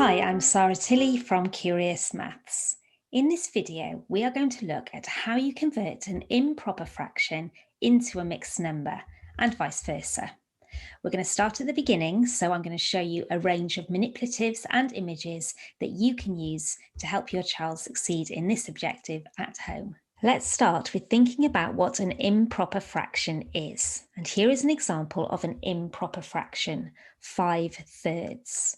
Hi, I'm Sarah Tilley from Curious Maths. In this video, we are going to look at how you convert an improper fraction into a mixed number and vice versa. We're going to start at the beginning, so I'm going to show you a range of manipulatives and images that you can use to help your child succeed in this objective at home. Let's start with thinking about what an improper fraction is. And here is an example of an improper fraction, 5/3.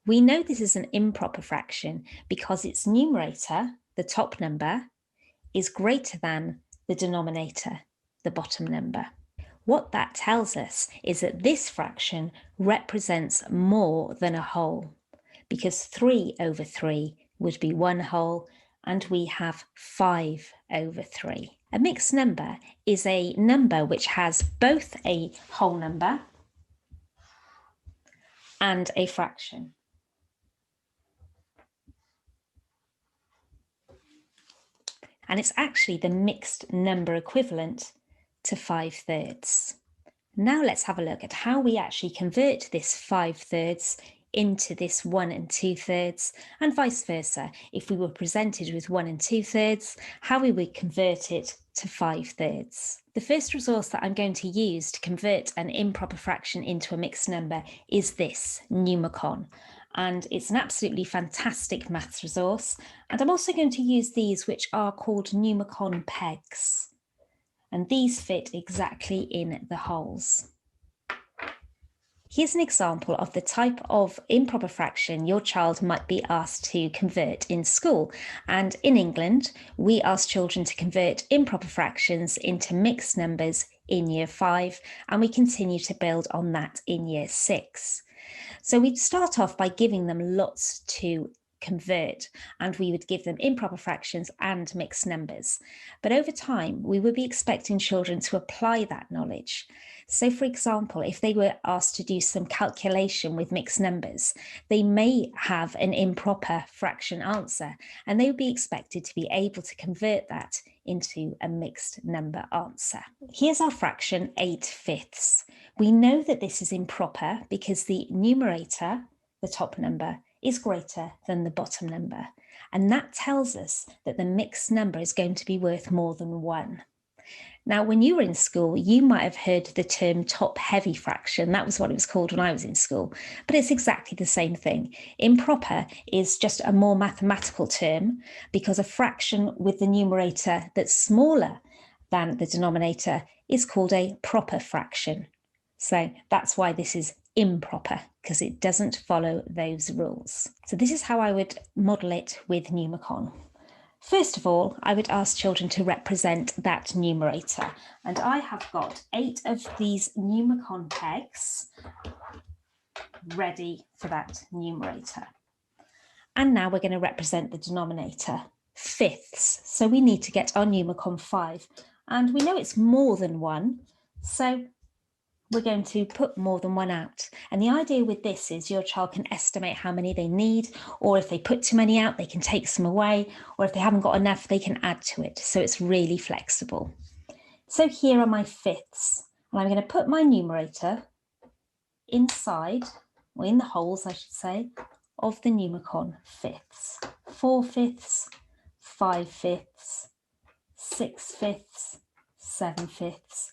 We know this is an improper fraction because its numerator, the top number, is greater than the denominator, the bottom number. What that tells us is that this fraction represents more than a whole, because 3/3 would be one whole, and we have 5/3. A mixed number is a number which has both a whole number and a fraction. And it's actually the mixed number equivalent to 5/3. Now let's have a look at how we actually convert this 5/3 into this 1 2/3, and vice versa. If we were presented with 1 2/3, how we would convert it to 5/3. The first resource that I'm going to use to convert an improper fraction into a mixed number is this, Numicon. And it's an absolutely fantastic maths resource. And I'm also going to use these, which are called Numicon pegs. And these fit exactly in the holes. Here's an example of the type of improper fraction your child might be asked to convert in school. And in England, we ask children to convert improper fractions into mixed numbers in Year 5, and we continue to build on that in Year 6. So we'd start off by giving them lots to convert, and we would give them improper fractions and mixed numbers. But over time, we would be expecting children to apply that knowledge. So for example, if they were asked to do some calculation with mixed numbers, they may have an improper fraction answer, and they would be expected to be able to convert that into a mixed number answer. Here's our fraction 8/5. We know that this is improper because the numerator, the top number, is greater than the bottom number. And that tells us that the mixed number is going to be worth more than 1. Now, when you were in school, you might have heard the term top-heavy fraction. That was what it was called when I was in school. But it's exactly the same thing. Improper is just a more mathematical term because a fraction with the numerator that's smaller than the denominator is called a proper fraction. So that's why this is improper, because it doesn't follow those rules. So this is how I would model it with Numicon. First of all, I would ask children to represent that numerator. And I have got 8 of these Numicon pegs ready for that numerator. And now we're going to represent the denominator, fifths. So we need to get our Numicon 5. And we know it's more than 1, so we're going to put more than 1 out. And the idea with this is your child can estimate how many they need, or if they put too many out, they can take some away, or if they haven't got enough, they can add to it. So it's really flexible. So here are my fifths, and I'm going to put my numerator inside, or in the holes, I should say, of the Numicon fifths. 4/5, 5/5, 6/5, 7/5,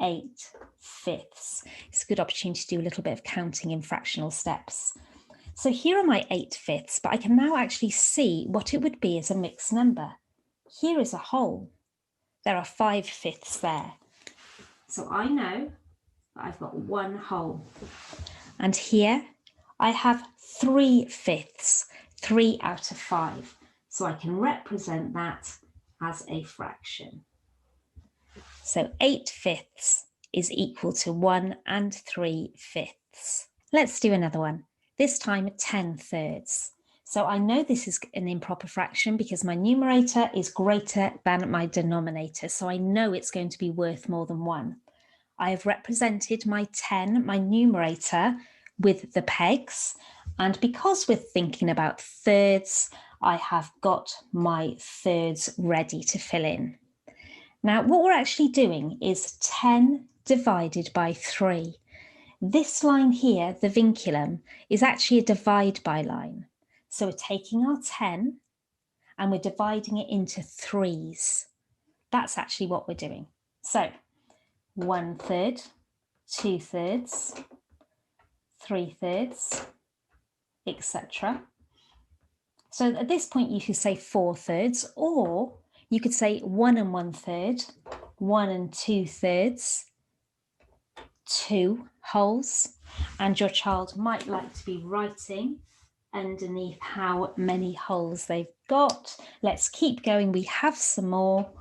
8/5. It's a good opportunity to do a little bit of counting in fractional steps. So here are my 8/5, but I can now actually see what it would be as a mixed number. Here is a whole. There are 5/5 there. So I know that I've got 1 whole. And here I have 3/5, 3 out of 5. So I can represent that as a fraction. So 8/5 is equal to 1 3/5. Let's do another one, this time 10/3. So I know this is an improper fraction because my numerator is greater than my denominator. So I know it's going to be worth more than 1. I have represented my 10, my numerator, with the pegs. And because we're thinking about thirds, I have got my thirds ready to fill in. Now, what we're actually doing is 10 divided by 3. This line here, the vinculum, is actually a divide by line. So we're taking our 10 and we're dividing it into threes. That's actually what we're doing. So 1/3, 2/3, 3/3, etc. So at this point you could say 4/3, or you could say 1 1/3, 1 2/3, 2 wholes, and your child might like to be writing underneath how many holes they've got. Let's keep going. We have some more.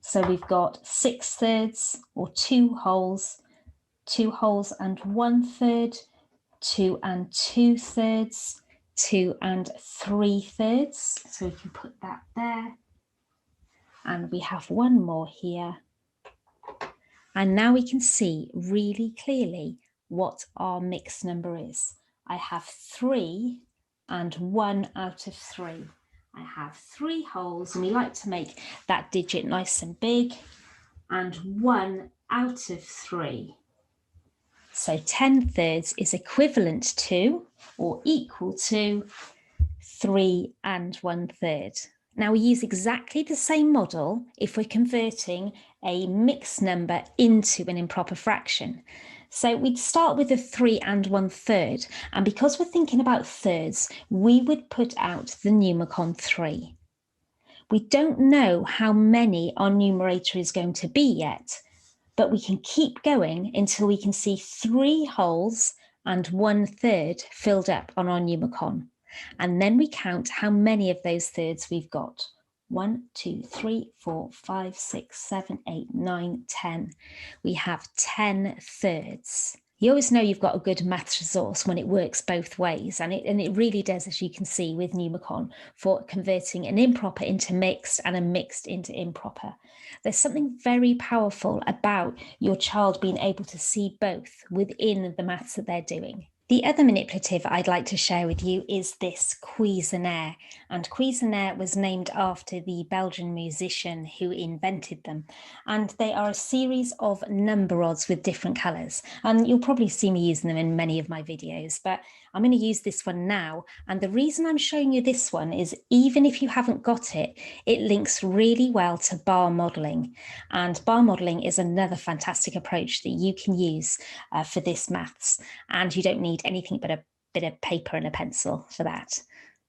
So we've got 6/3 or 2 wholes, 2 wholes and 1/3, 2 2/3, 2 3/3. So we can put that there. And we have one more here. And now we can see really clearly what our mixed number is. I have 3 and 1 out of 3. I have 3 wholes, and we like to make that digit nice and big, and 1 out of 3. So 10/3 is equivalent to or equal to 3 and 1/3. Now we use exactly the same model if we're converting a mixed number into an improper fraction. So we'd start with a 3 and 1/3, and because we're thinking about thirds, we would put out the Numicon 3. We don't know how many our numerator is going to be yet, but we can keep going until we can see 3 wholes and 1/3 filled up on our Numicon. And then we count how many of those thirds we've got. 1, 2, 3, 4, 5, 6, 7, 8, 9, 10. We have 10 thirds. You always know you've got a good maths resource when it works both ways, and it really does, as you can see with Numicon, for converting an improper into mixed and a mixed into improper. There's something very powerful about your child being able to see both within the maths that they're doing. The other manipulative I'd like to share with you is this Cuisenaire, and Cuisenaire was named after the Belgian musician who invented them, and they are a series of number rods with different colours, and you'll probably see me using them in many of my videos, but I'm going to use this one now, and the reason I'm showing you this one is even if you haven't got it, it links really well to bar modelling, and bar modelling is another fantastic approach that you can use for this maths, and you don't need anything but a bit of paper and a pencil for that.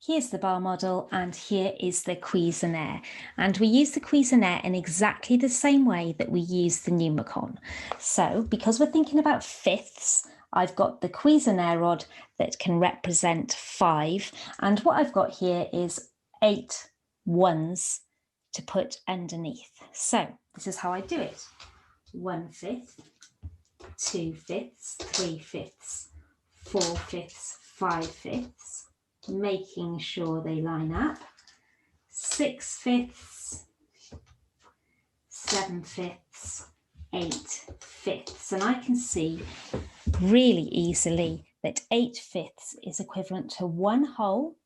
Here's the bar model, and here is the Cuisenaire. And we use the Cuisenaire in exactly the same way that we use the Numicon. So because we're thinking about fifths, I've got the Cuisenaire rod that can represent 5. And what I've got here is 8 ones to put underneath. So this is how I do it. 1/5, 2/5, 3/5, 4/5, 5/5, making sure they line up, 6/5, 7/5, 8/5, and I can see really easily that 8/5 is equivalent to 1 whole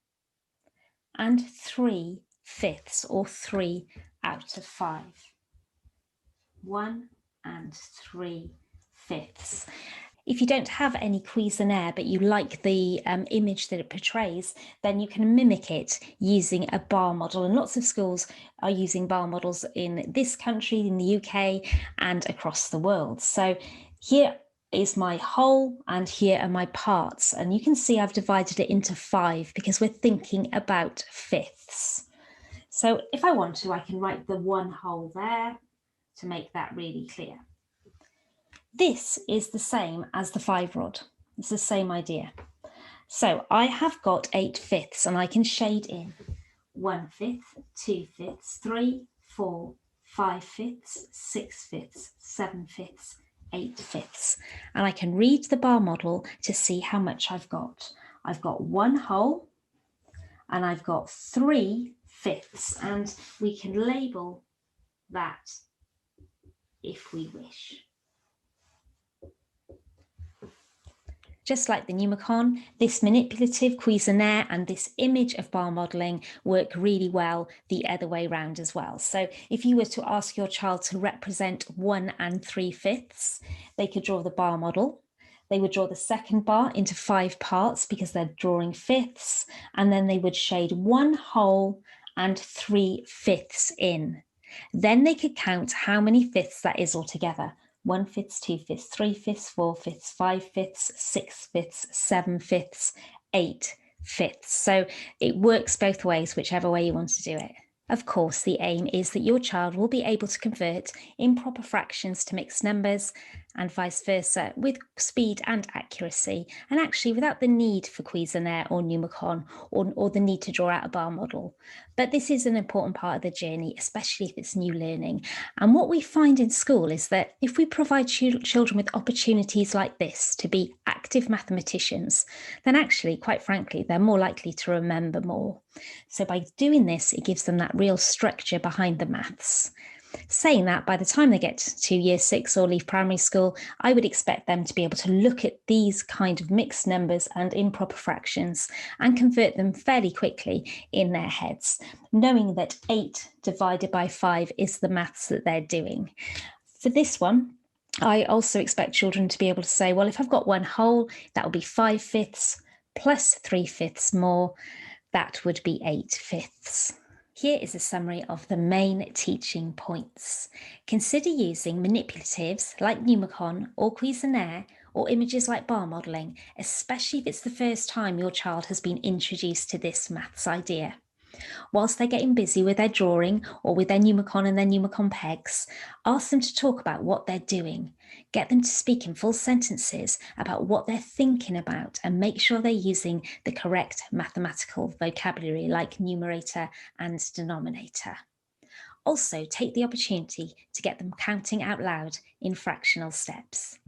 and 3/5, or 3 out of 5. 1 and 3/5. If you don't have any Cuisenaire, but you like the image that it portrays, then you can mimic it using a bar model. And lots of schools are using bar models in this country, in the UK, and across the world. So here is my whole, and here are my parts. And you can see I've divided it into 5 because we're thinking about fifths. So if I want to, I can write the 1 whole there to make that really clear. This is the same as the 5 rod. It's the same idea. So I have got 8/5, and I can shade in 1/5, 2/5, 3, 4, 5/5, 6/5, 7/5, 8/5. And I can read the bar model to see how much I've got. I've got 1 whole and I've got 3/5, and we can label that if we wish. Just like the Numicon, this manipulative Cuisenaire and this image of bar modelling work really well the other way around as well. So if you were to ask your child to represent 1 and 3/5, they could draw the bar model. They would draw the second bar into 5 parts because they're drawing fifths, and then they would shade 1 whole and 3 fifths in. Then they could count how many fifths that is altogether. 1 fifths, 2 fifths, 3 fifths, 4 fifths, 5 fifths, 6 fifths, 7 fifths, 8 fifths. So it works both ways, whichever way you want to do it. Of course, the aim is that your child will be able to convert improper fractions to mixed numbers and vice versa with speed and accuracy, and actually without the need for Cuisenaire or Numicon or the need to draw out a bar model. But this is an important part of the journey, especially if it's new learning. And what we find in school is that if we provide children with opportunities like this to be active mathematicians, then actually, quite frankly, they're more likely to remember more. So by doing this, it gives them that real structure behind the maths. Saying that, by the time they get to year 6 or leave primary school, I would expect them to be able to look at these kind of mixed numbers and improper fractions and convert them fairly quickly in their heads, knowing that 8 divided by 5 is the maths that they're doing. For this one, I also expect children to be able to say, well, if I've got 1 whole, that will be 5 fifths plus 3 fifths more. That would be 8 fifths. Here is a summary of the main teaching points. Consider using manipulatives like Numicon or Cuisenaire or images like bar modelling, especially if it's the first time your child has been introduced to this maths idea. Whilst they're getting busy with their drawing or with their Numicon and their Numicon pegs, ask them to talk about what they're doing. Get them to speak in full sentences about what they're thinking about and make sure they're using the correct mathematical vocabulary like numerator and denominator. Also, take the opportunity to get them counting out loud in fractional steps.